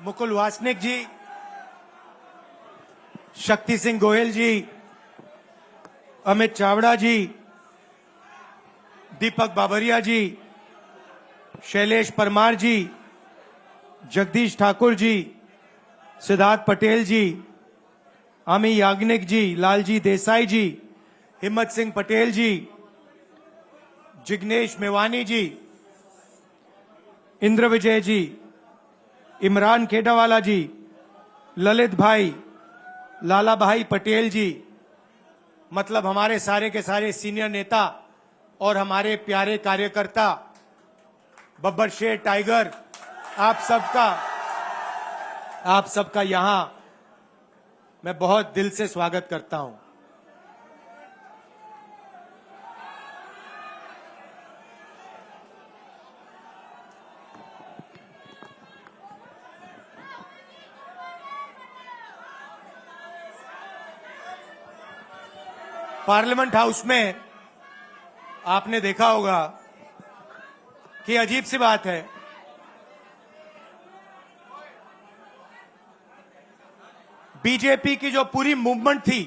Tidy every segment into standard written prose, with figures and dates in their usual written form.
मुकुल वासनिक जी, शक्ति सिंह गोयल जी, अमित चावड़ा जी, दीपक बाबरिया जी, शैलेश परमार जी, जगदीश ठाकुर जी, सिद्धार्थ पटेल जी, अमी याग्निक जी, लालजी देसाई जी, हिम्मत सिंह पटेल जी, जिग्नेश मेवानी जी, इंद्र विजय जी, इमरान खेडावाला जी, ललित भाई, लाला भाई पटेल जी, मतलब हमारे सारे के सारे सीनियर नेता और हमारे प्यारे कार्यकर्ता, बब्बर शेर टाइगर, आप सबका यहां मैं बहुत दिल से स्वागत करता हूं। पार्लियामेंट हाउस में आपने देखा होगा कि अजीब सी बात है, बीजेपी की जो पूरी मूवमेंट थी,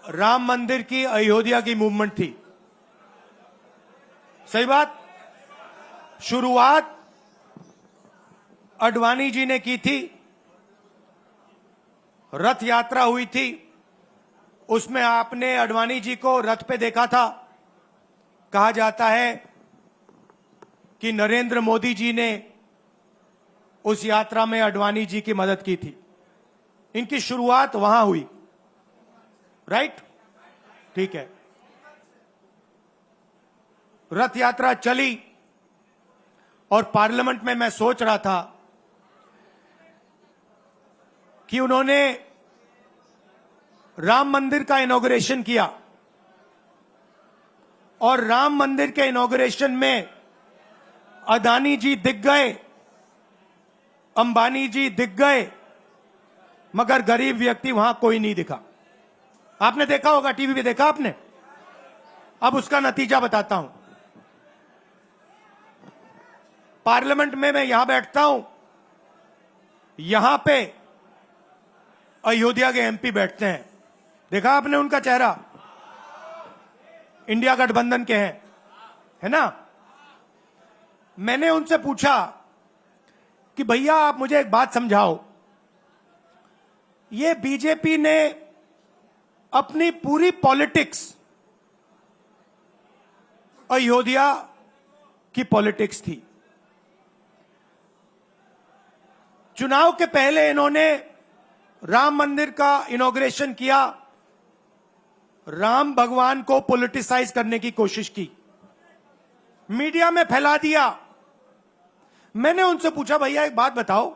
राम मंदिर की, अयोध्या की मूवमेंट थी। सही बात, शुरुआत अडवाणी जी ने की थी, रथ यात्रा हुई थी, उसमें आपने अडवाणी जी को रथ पे देखा था। कहा जाता है कि नरेंद्र मोदी जी ने उस यात्रा में अडवाणी जी की मदद की थी। इनकी शुरुआत वहां हुई, राइट? ठीक है, रथ यात्रा चली और पार्लियामेंट में मैं सोच रहा था कि उन्होंने राम मंदिर का इनॉग्रेशन किया और राम मंदिर के इनॉग्रेशन में अदानी जी दिख गए, अंबानी जी दिख गए, मगर गरीब व्यक्ति वहां कोई नहीं दिखा। आपने देखा होगा, टीवी पे देखा आपने। अब उसका नतीजा बताता हूं। पार्लियामेंट में मैं यहां बैठता हूं, यहां पे अयोध्या के एमपी बैठते हैं। देखा आपने उनका चेहरा, इंडिया गठबंधन के हैं, है ना? मैंने उनसे पूछा कि भैया आप मुझे एक बात समझाओ, ये बीजेपी ने अपनी पूरी पॉलिटिक्स अयोध्या की पॉलिटिक्स थी। चुनाव के पहले इन्होंने राम मंदिर का इनॉग्रेशन किया, राम भगवान को पॉलिटिसाइज करने की कोशिश की, मीडिया में फैला दिया। मैंने उनसे पूछा भैया एक बात बताओ,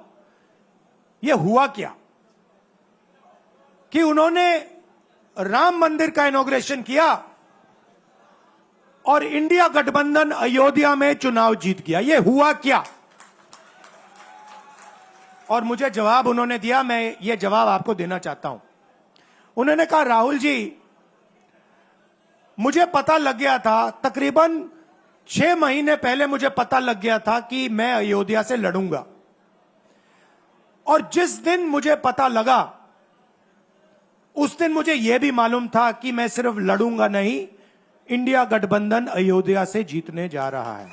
यह हुआ क्या कि उन्होंने राम मंदिर का इनॉग्रेशन किया और इंडिया गठबंधन अयोध्या में चुनाव जीत गया, यह हुआ क्या? और मुझे जवाब उन्होंने दिया, मैं ये जवाब आपको देना चाहता हूं। उन्होंने कहा राहुल जी, मुझे पता लग गया था, तकरीबन 6 महीने पहले मुझे पता लग गया था कि मैं अयोध्या से लड़ूंगा, और जिस दिन मुझे पता लगा उस दिन मुझे यह भी मालूम था कि मैं सिर्फ लड़ूंगा नहीं, इंडिया गठबंधन अयोध्या से जीतने जा रहा है।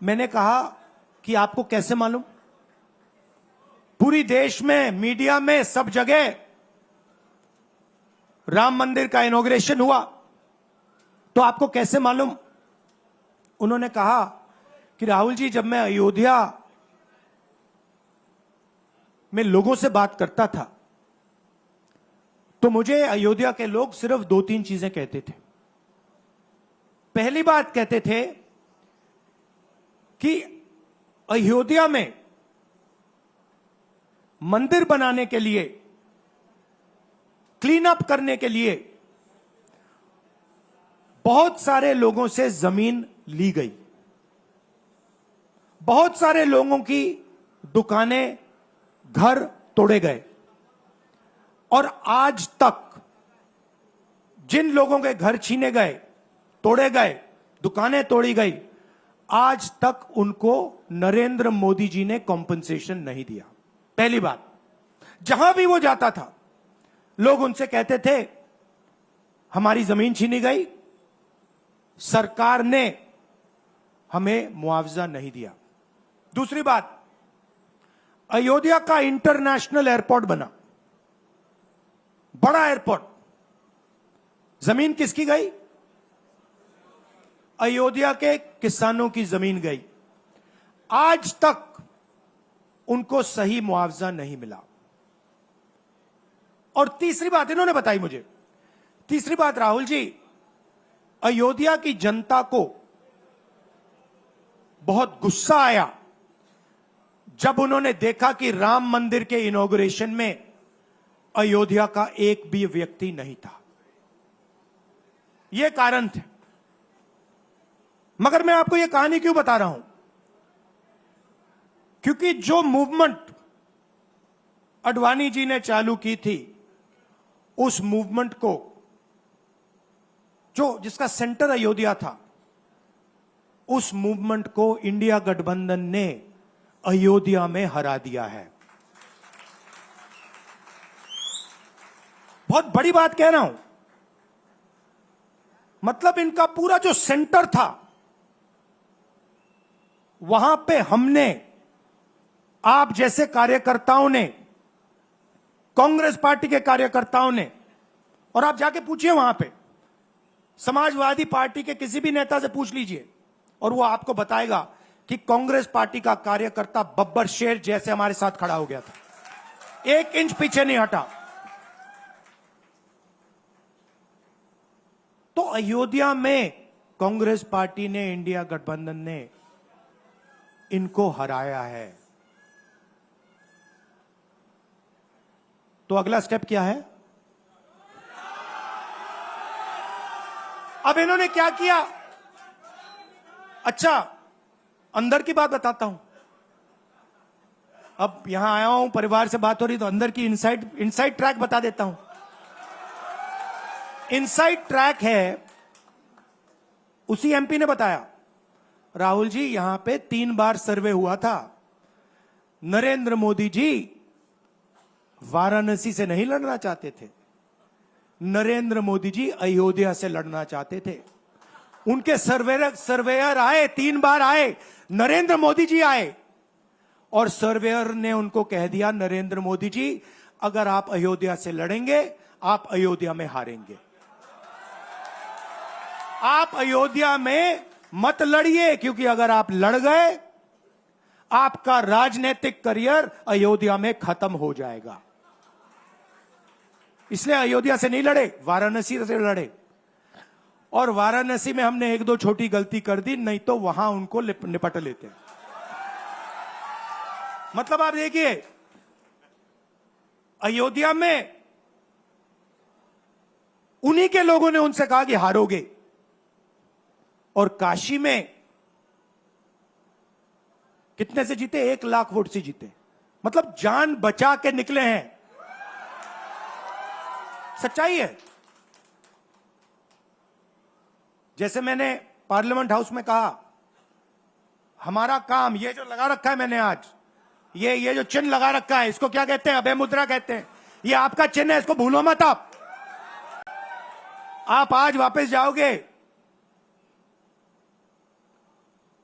मैंने कहा कि आपको कैसे मालूम? पूरी देश में, मीडिया में, सब जगह राम मंदिर का इनॉग्रेशन हुआ, तो आपको कैसे मालूम? उन्होंने कहा कि राहुल जी, जब मैं अयोध्या में लोगों से बात करता था तो मुझे अयोध्या के लोग सिर्फ 2-3 चीजें कहते थे। पहली बात कहते थे कि अयोध्या में मंदिर बनाने के लिए, क्लीन अप करने के लिए बहुत सारे लोगों से जमीन ली गई, बहुत सारे लोगों की दुकानें, घर तोड़े गए, और आज तक जिन लोगों के घर छीने गए, तोड़े गए, दुकानें तोड़ी गई, आज तक उनको नरेंद्र मोदी जी ने कॉम्पनसेशन नहीं दिया। पहली बात, जहां भी वो जाता था लोग उनसे कहते थे हमारी जमीन छीनी गई, सरकार ने हमें मुआवजा नहीं दिया। दूसरी बात, अयोध्या का इंटरनेशनल एयरपोर्ट बना, बड़ा एयरपोर्ट, जमीन किसकी गई? अयोध्या के किसानों की जमीन गई। आज तक उनको सही मुआवजा नहीं मिला। और तीसरी बात इन्होंने बताई मुझे, तीसरी बात राहुल जी, अयोध्या की जनता को बहुत गुस्सा आया जब उन्होंने देखा कि राम मंदिर के इनॉग्रेशन में अयोध्या का एक भी व्यक्ति नहीं था। यह कारण थे। मगर मैं आपको यह कहानी क्यों बता रहा हूं? क्योंकि जो मूवमेंट अडवाणी जी ने चालू की थी, उस मूवमेंट को जिसका सेंटर अयोध्या था, उस मूवमेंट को इंडिया गठबंधन ने अयोध्या में हरा दिया है। बहुत बड़ी बात कह रहा हूं। मतलब इनका पूरा जो सेंटर था, वहां पे हमने, आप जैसे कार्यकर्ताओं ने, कांग्रेस पार्टी के कार्यकर्ताओं ने, और आप जाके पूछिए वहां पे समाजवादी पार्टी के किसी भी नेता से पूछ लीजिए और वो आपको बताएगा कि कांग्रेस पार्टी का कार्यकर्ता बब्बर शेर जैसे हमारे साथ खड़ा हो गया था, 1 इंच पीछे नहीं हटा। तो अयोध्या में कांग्रेस पार्टी ने, इंडिया गठबंधन ने इनको हराया है। तो अगला स्टेप क्या है? अब इन्होंने क्या किया? अच्छा, अंदर की बात बताता हूं। अब यहां आया हूं, परिवार से बात हो रही, तो अंदर की इनसाइड ट्रैक बता देता हूं। इनसाइड ट्रैक है, उसी एमपी ने बताया, राहुल जी यहां पे 3 बार सर्वे हुआ था। नरेंद्र मोदी जी वाराणसी से नहीं लड़ना चाहते थे, नरेंद्र मोदी जी अयोध्या से लड़ना चाहते थे। उनके सर्वेयर आए, 3 बार आए, नरेंद्र मोदी जी आए, और सर्वेयर ने उनको कह दिया, नरेंद्र मोदी जी अगर आप अयोध्या से लड़ेंगे, आप अयोध्या में हारेंगे। आप अयोध्या में मत लड़िए, क्योंकि अगर आप लड़ गए, आपका राजनीतिक करियर अयोध्या में खत्म हो जाएगा। इसलिए अयोध्या से नहीं लड़े, वाराणसी से लड़े। और वाराणसी में हमने 1-2 छोटी गलती कर दी, नहीं तो वहां उनको निपट लेते। मतलब आप देखिए, अयोध्या में उन्हीं के लोगों ने उनसे कहा कि हारोगे, और काशी में कितने से जीते? 1 लाख वोट से जीते। मतलब जान बचा के निकले हैं। सच्चाई है। जैसे मैंने पार्लियामेंट हाउस में कहा, हमारा काम, ये जो लगा रखा है मैंने आज, ये जो चिन्ह लगा रखा है, इसको क्या कहते हैं? अभय मुद्रा कहते हैं। ये आपका चिन्ह है, इसको भूलो मत। आप आज वापस जाओगे,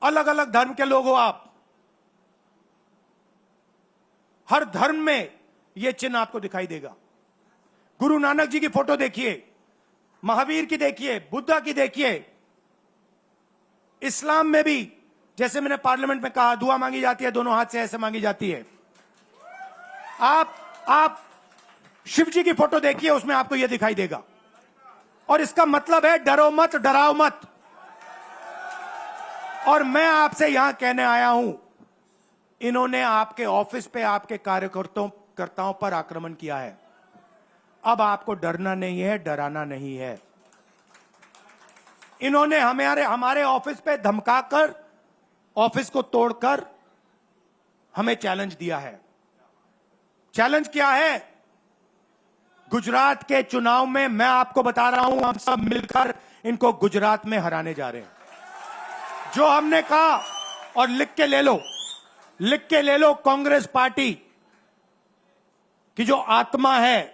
अलग अलग धर्म के लोग हो आप, हर धर्म में यह चिन्ह आपको दिखाई देगा। गुरु नानक जी की फोटो देखिए, महावीर की देखिए, बुद्धा की देखिए। इस्लाम में भी, जैसे मैंने पार्लियामेंट में कहा, दुआ मांगी जाती है, दोनों हाथ से ऐसे मांगी जाती है। आप शिव जी की फोटो देखिए, उसमें आपको यह दिखाई देगा। और इसका मतलब है डरो मत, डराओ मत। और मैं आपसे यहां कहने आया हूं, इन्होंने आपके ऑफिस पे, आपके कार्यकर्ताओं पर आक्रमण किया है। अब आपको डरना नहीं है, डराना नहीं है। इन्होंने हमारे ऑफिस पे धमकाकर, ऑफिस को तोड़कर हमें चैलेंज दिया है। चैलेंज क्या है? गुजरात के चुनाव में मैं आपको बता रहा हूं, हम सब मिलकर इनको गुजरात में हराने जा रहे हैं। जो हमने कहा, और लिख के ले लो, लिख के ले लो, कांग्रेस पार्टी की जो आत्मा है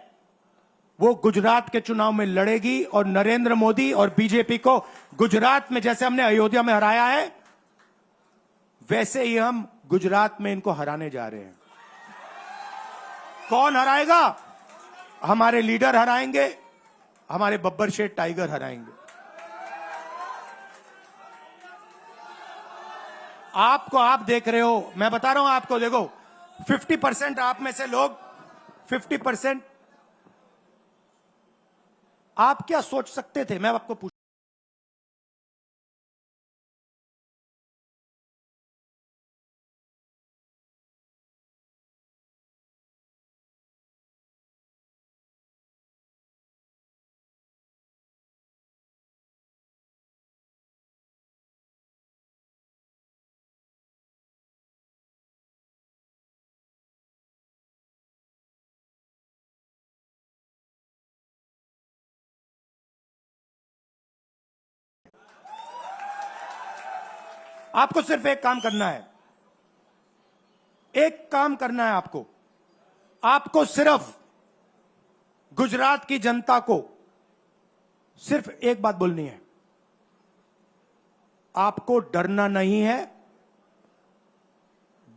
वो गुजरात के चुनाव में लड़ेगी और नरेंद्र मोदी और बीजेपी को गुजरात में जैसे हमने अयोध्या में हराया है वैसे ही हम गुजरात में इनको हराने जा रहे हैं। कौन हराएगा? हमारे लीडर हराएंगे, हमारे बब्बर शेठ टाइगर हराएंगे। आपको, आप देख रहे हो, मैं बता रहा हूं आपको, देखो 50% आप में से लोग, 50% आप क्या सोच सकते थे? मैं आपको पूछ, आपको सिर्फ एक काम करना है, एक काम करना है आपको। आपको सिर्फ गुजरात की जनता को सिर्फ एक बात बोलनी है, आपको डरना नहीं है।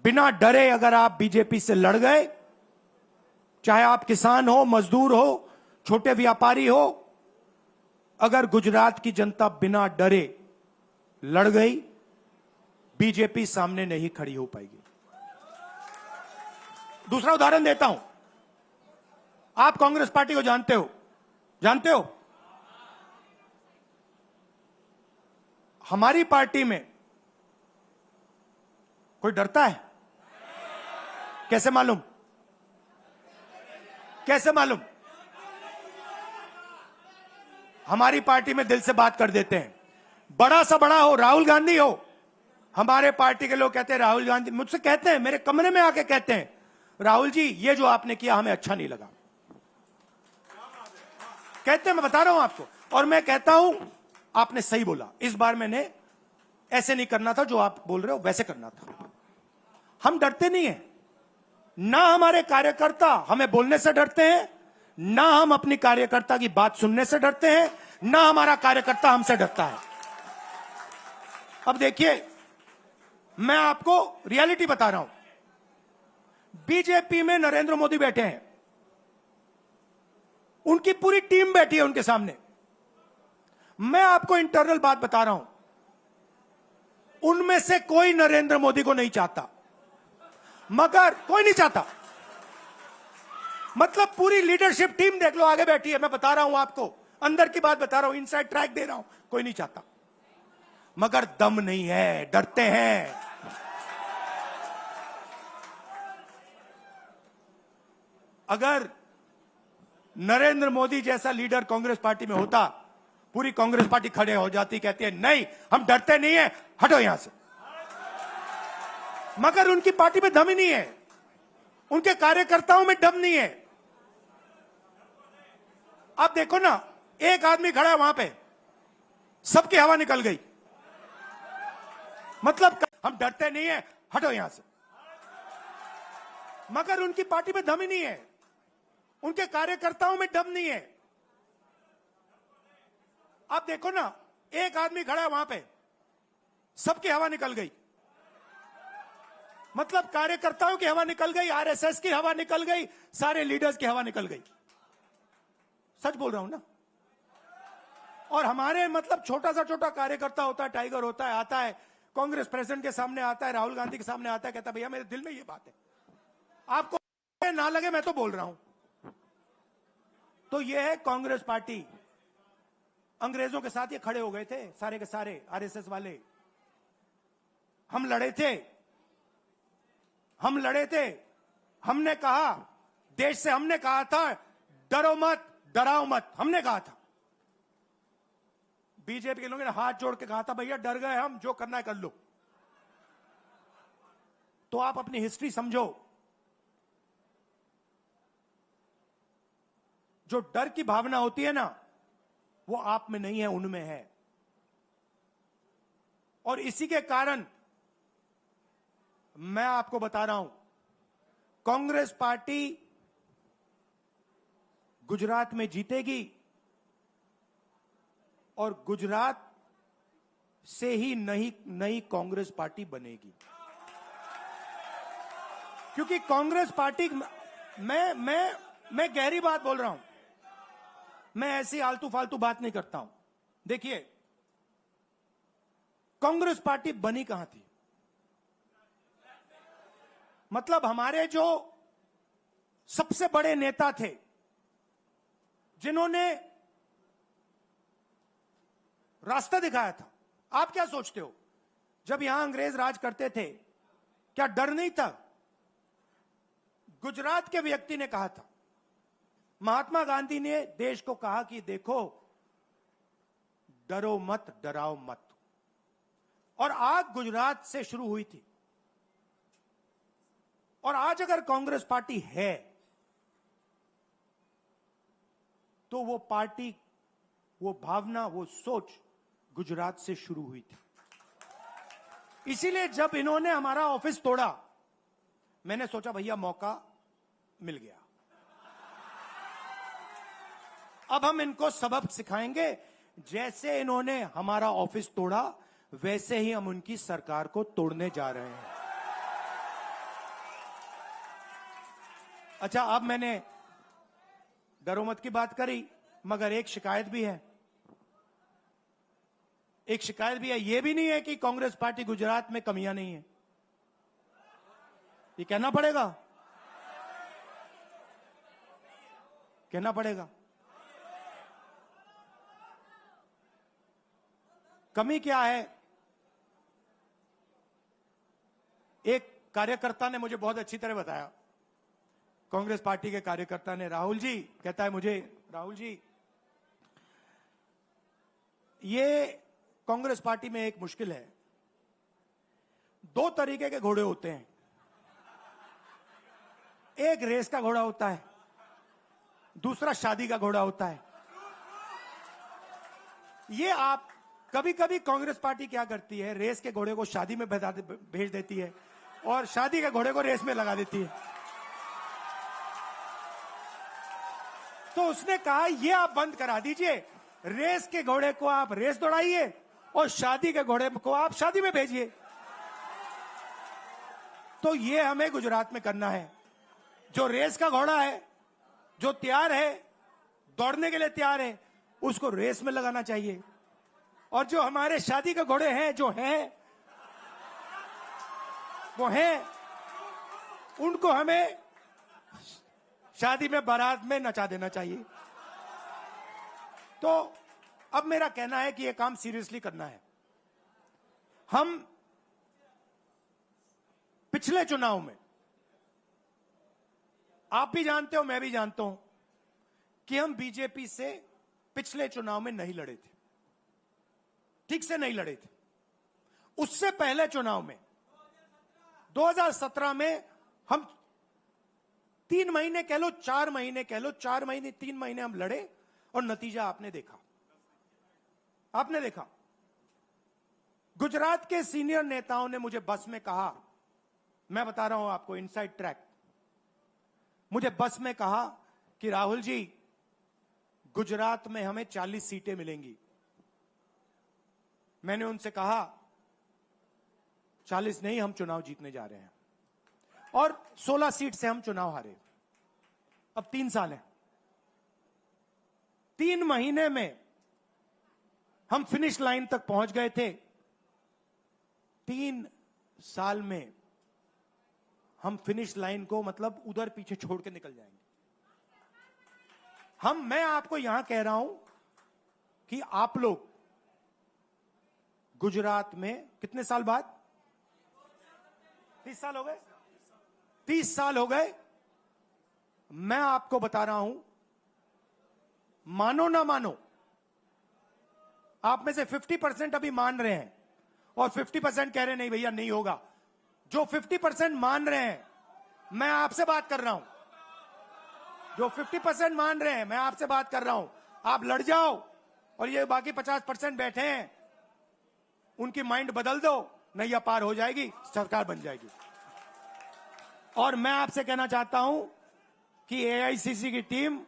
बिना डरे अगर आप बीजेपी से लड़ गए, चाहे आप किसान हो, मजदूर हो, छोटे व्यापारी हो, अगर गुजरात की जनता बिना डरे लड़ गई, बीजेपी सामने नहीं खड़ी हो पाएगी। दूसरा उदाहरण देता हूं, आप कांग्रेस पार्टी को जानते हो, जानते हो? हमारी पार्टी में कोई डरता है? कैसे मालूम? कैसे मालूम? हमारी पार्टी में दिल से बात कर देते हैं। बड़ा सा बड़ा हो, राहुल गांधी हो, हमारे पार्टी के लोग कहते हैं राहुल गांधी, मुझसे कहते हैं, मेरे कमरे में आके कहते हैं, राहुल जी ये जो आपने किया हमें अच्छा नहीं लगा। कहते हैं, मैं बता रहा हूं आपको, और मैं कहता हूं आपने सही बोला, इस बार मैंने ऐसे नहीं करना था, जो आप बोल रहे हो वैसे करना था। हम डरते नहीं है, ना हमारे कार्यकर्ता हमें बोलने से डरते हैं, ना हम अपनी कार्यकर्ता की बात सुनने से डरते हैं, ना हमारा कार्यकर्ता हमसे डरता है। अब देखिए, मैं आपको रियलिटी बता रहा हूं। बीजेपी में नरेंद्र मोदी बैठे हैं, उनकी पूरी टीम बैठी है उनके सामने। मैं आपको इंटरनल बात बता रहा हूं, उनमें से कोई नरेंद्र मोदी को नहीं चाहता, मगर कोई नहीं चाहता, मतलब पूरी लीडरशिप टीम देख लो आगे बैठी है। मैं बता रहा हूं आपको, अंदर की बात बता रहा हूं, इनसाइड ट्रैक दे रहा हूं, कोई नहीं चाहता, मगर दम नहीं है, डरते हैं। अगर नरेंद्र मोदी जैसा लीडर कांग्रेस पार्टी में होता, पूरी कांग्रेस पार्टी खड़े हो जाती, कहती है नहीं हम डरते नहीं है, हटो यहां से। मगर उनकी पार्टी में दम ही नहीं है, उनके कार्यकर्ताओं में दम नहीं है। आप देखो ना, एक आदमी खड़ा है वहां पे, सबकी हवा निकल गई, मतलब हम डरते नहीं है, हटो यहां से। मगर उनकी पार्टी में दम ही नहीं है, उनके कार्यकर्ताओं में दम नहीं है। आप देखो ना, एक आदमी खड़ा है वहां पे, सबकी हवा निकल गई, मतलब कार्यकर्ताओं की हवा निकल गई, आरएसएस की हवा निकल गई, सारे लीडर्स की हवा निकल गई। सच बोल रहा हूं ना। और हमारे मतलब छोटा सा छोटा कार्यकर्ता होता है, टाइगर होता है, आता है कांग्रेस प्रेसिडेंट के सामने, आता है राहुल गांधी के सामने, आता है, कहता है भैया मेरे दिल में ये बात है, आपको ना लगे मैं तो बोल रहा हूं। तो ये है कांग्रेस पार्टी। अंग्रेजों के साथ ये खड़े हो गए थे सारे के सारे आरएसएस वाले। हम लड़े थे, हम लड़े थे, हमने कहा, देश से हमने कहा था डरो मत, डराओ मत, हमने कहा था। बीजेपी के लोगों ने हाथ जोड़ के कहा था भैया डर गए हम, जो करना है कर लो। तो आप अपनी हिस्ट्री समझो, जो डर की भावना होती है ना, वो आप में नहीं है, उनमें है। और इसी के कारण मैं आपको बता रहा हूं, कांग्रेस पार्टी गुजरात में जीतेगी और गुजरात से ही नई कांग्रेस पार्टी बनेगी। क्योंकि कांग्रेस पार्टी, मैं गहरी बात बोल रहा हूं, मैं ऐसी आलतू फालतू बात नहीं करता हूं। देखिए, कांग्रेस पार्टी बनी कहां थी? मतलब हमारे जो सबसे बड़े नेता थे, जिन्होंने रास्ता दिखाया था। आप क्या सोचते हो, जब यहां अंग्रेज राज करते थे, क्या डर नहीं था? गुजरात के व्यक्ति ने कहा था, महात्मा गांधी ने देश को कहा कि देखो, डरो मत, डराओ मत। और आग गुजरात से शुरू हुई थी। और आज अगर कांग्रेस पार्टी है, तो वो पार्टी, वो भावना, वो सोच गुजरात से शुरू हुई थी। इसीलिए जब इन्होंने हमारा ऑफिस तोड़ा, मैंने सोचा भैया मौका मिल गया, अब हम इनको सबक सिखाएंगे। जैसे इन्होंने हमारा ऑफिस तोड़ा, वैसे ही हम उनकी सरकार को तोड़ने जा रहे हैं। अच्छा, अब मैंने डरो मत की बात करी, मगर एक शिकायत भी है। एक शिकायत भी है। यह भी नहीं है कि कांग्रेस पार्टी गुजरात में कमियां नहीं है, ये कहना पड़ेगा, कहना पड़ेगा। कमी क्या है? एक कार्यकर्ता ने मुझे बहुत अच्छी तरह बताया, कांग्रेस पार्टी के कार्यकर्ता ने, राहुल जी, कहता है मुझे, राहुल जी, ये कांग्रेस पार्टी में एक मुश्किल है, दो तरीके के घोड़े होते हैं, एक रेस का घोड़ा होता है, दूसरा शादी का घोड़ा होता है। ये आप कभी कभी कांग्रेस पार्टी क्या करती है, रेस के घोड़े को शादी में भेज देती है और शादी के घोड़े को रेस में लगा देती है। तो उसने कहा ये आप बंद करा दीजिए, रेस के घोड़े को आप रेस दौड़ाइए और शादी के घोड़े को आप शादी में भेजिए। तो ये हमें गुजरात में करना है। जो रेस का घोड़ा है, जो तैयार है, दौड़ने के लिए तैयार है, उसको रेस में लगाना चाहिए। और जो हमारे शादी के घोड़े हैं, जो हैं, वो हैं, उनको हमें शादी में, बारात में नचा देना चाहिए। तो अब मेरा कहना है कि यह काम सीरियसली करना है। हम पिछले चुनाव में, आप भी जानते हो, मैं भी जानता हूं कि हम बीजेपी से पिछले चुनाव में नहीं लड़े थे, ठीक से नहीं लड़े थे। उससे पहले चुनाव में 2017 में हम 3 महीने कह लो, 4 महीने कह लो, 4 महीने 3 महीने हम लड़े और नतीजा आपने देखा। आपने देखा, गुजरात के सीनियर नेताओं ने मुझे बस में कहा, मैं बता रहा हूं आपको इनसाइड ट्रैक, मुझे बस में कहा कि राहुल जी, गुजरात में हमें 40 सीटें मिलेंगी। मैंने उनसे कहा 40 नहीं, हम चुनाव जीतने जा रहे हैं। और 16 सीट से हम चुनाव हारे। अब 3 साल है, 3 महीने में हम फिनिश लाइन तक पहुंच गए थे। 3 साल में हम फिनिश लाइन को, मतलब उधर पीछे छोड़ के निकल जाएंगे। मैं आपको यहां कह रहा हूं कि आप लोग गुजरात में कितने साल बाद, 30 साल हो गए, 30 साल हो गए, मैं आपको बता रहा हूं, मानो ना मानो, आप में से 50% अभी मान रहे हैं और 50% कह रहे हैं नहीं भैया नहीं होगा। जो 50% मान रहे हैं, मैं आपसे बात कर रहा हूं, जो 50% मान रहे हैं, मैं आपसे बात कर रहा हूं। आप लड़ जाओ, और ये बाकी 50% बैठे हैं, उनकी माइंड बदल दो, नैया पार हो जाएगी, सरकार बन जाएगी। और मैं आपसे कहना चाहता हूं कि एआईसीसी की टीम,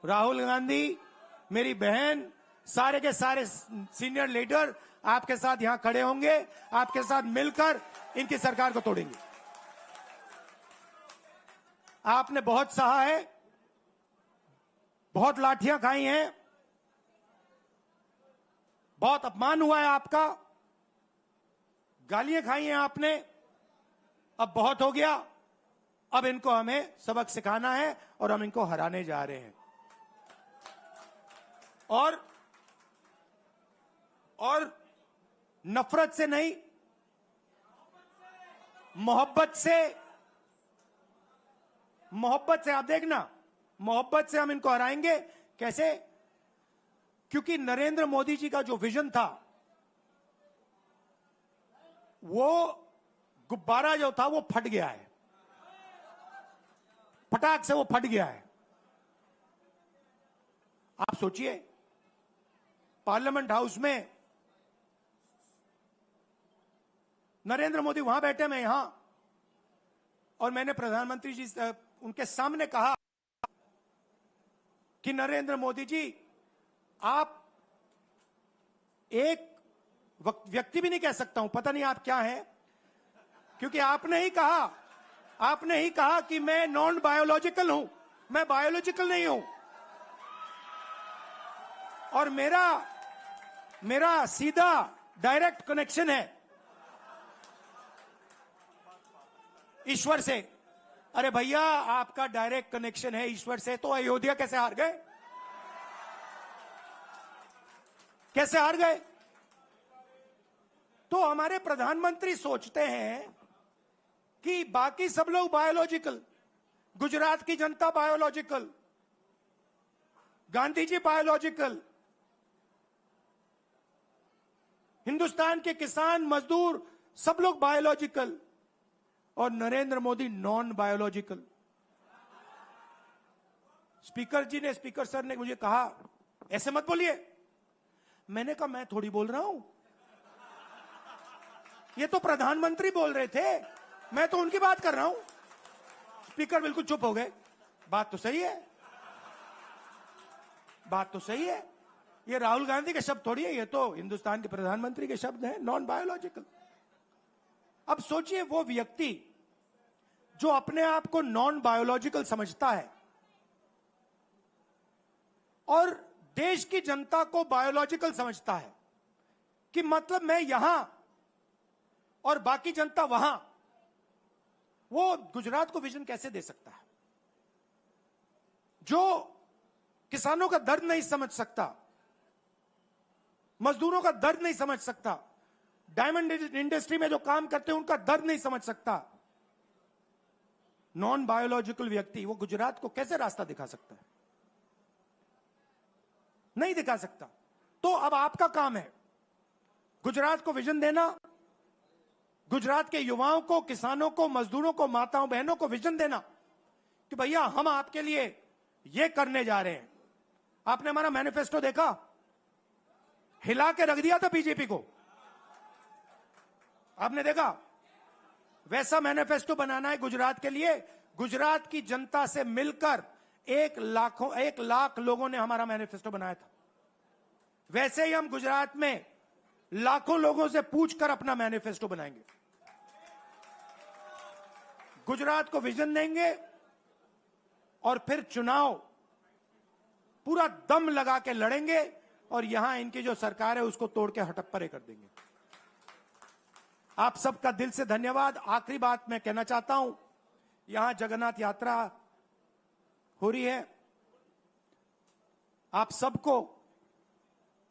राहुल गांधी, मेरी बहन, सारे के सारे सीनियर लीडर आपके साथ यहां खड़े होंगे, आपके साथ मिलकर इनकी सरकार को तोड़ेंगे। आपने बहुत सहा है, बहुत लाठियां खाई हैं, बहुत अपमान हुआ है आपका, गालियां खाई हैं आपने, अब बहुत हो गया। अब इनको हमें सबक सिखाना है और हम इनको हराने जा रहे हैं। और नफरत से नहीं, मोहब्बत से आप देखना, मोहब्बत से हम इनको हराएंगे। कैसे? क्योंकि नरेंद्र मोदी जी का जो विजन था, वो गुब्बारा जो था वो फट गया है, फटाक से वो फट गया है। आप सोचिए, पार्लियामेंट हाउस में नरेंद्र मोदी वहां बैठे, मैं यहां, और मैंने प्रधानमंत्री जी उनके सामने कहा कि नरेंद्र मोदी जी, आप एक व्यक्ति भी नहीं कह सकता हूं, पता नहीं आप क्या हैं, क्योंकि आपने ही कहा कि मैं नॉन बायोलॉजिकल हूं, मैं बायोलॉजिकल नहीं हूं, और मेरा सीधा डायरेक्ट कनेक्शन है ईश्वर से। अरे भैया, आपका डायरेक्ट कनेक्शन है ईश्वर से, तो अयोध्या कैसे हार गए? कैसे हार गए? तो हमारे प्रधानमंत्री सोचते हैं कि बाकी सब लोग बायोलॉजिकल, गुजरात की जनता बायोलॉजिकल, गांधी जी बायोलॉजिकल, हिंदुस्तान के किसान मजदूर सब लोग बायोलॉजिकल, और Narendra Modi non biological. Speaker sir ने मुझे कहा, ऐसे मत बोलिए। मैंने कहा, मैं थोड़ी बोल रहा हूं, ये तो प्रधानमंत्री बोल रहे थे, मैं तो उनकी बात कर रहा हूं। स्पीकर बिल्कुल चुप हो गए। बात तो सही है, बात तो सही है, ये राहुल गांधी के शब्द थोड़ी है, ये तो हिंदुस्तान के प्रधानमंत्री के शब्द हैं, नॉन बायोलॉजिकल। अब सोचिए, वो व्यक्ति जो अपने आप को नॉन बायोलॉजिकल समझता है और देश की जनता को बायोलॉजिकल समझता है, कि मतलब मैं यहां और बाकी जनता वहां, वो गुजरात को विजन कैसे दे सकता है? जो किसानों का दर्द नहीं समझ सकता, मजदूरों का दर्द नहीं समझ सकता, डायमंड इंडस्ट्री में जो काम करते हैं उनका दर्द नहीं समझ सकता, नॉन बायोलॉजिकल व्यक्ति वो गुजरात को कैसे रास्ता दिखा सकता है? नहीं दिखा सकता। तो अब आपका काम है गुजरात को विजन देना, गुजरात के युवाओं को, किसानों को, मजदूरों को, माताओं बहनों को विजन देना कि भैया हम आपके लिए ये करने जा रहे हैं। आपने हमारा मैनिफेस्टो देखा? हिला के रख दिया था बीजेपी को, आपने देखा? वैसा मैनिफेस्टो बनाना है गुजरात के लिए। गुजरात की जनता से मिलकर 1 लाख लोगों ने हमारा मैनिफेस्टो बनाया था। वैसे ही हम गुजरात में लाखों लोगों से पूछकर अपना मैनिफेस्टो बनाएंगे, गुजरात को विजन देंगे, और फिर चुनाव पूरा दम लगा के लड़ेंगे, और यहां इनकी जो सरकार है उसको तोड़ के हटप्परे कर देंगे। आप सबका दिल से धन्यवाद। आखिरी बात मैं कहना चाहता हूं, यहां जगन्नाथ यात्रा हो रही है, आप सबको,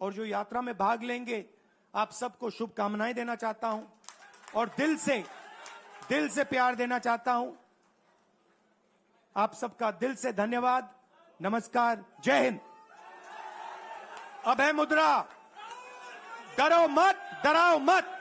और जो यात्रा में भाग लेंगे, आप सबको शुभकामनाएं देना चाहता हूं, और दिल से प्यार देना चाहता हूं। आप सबका दिल से धन्यवाद, नमस्कार, जय हिंद। अब है मुद्रा, डरो मत, डराओ मत।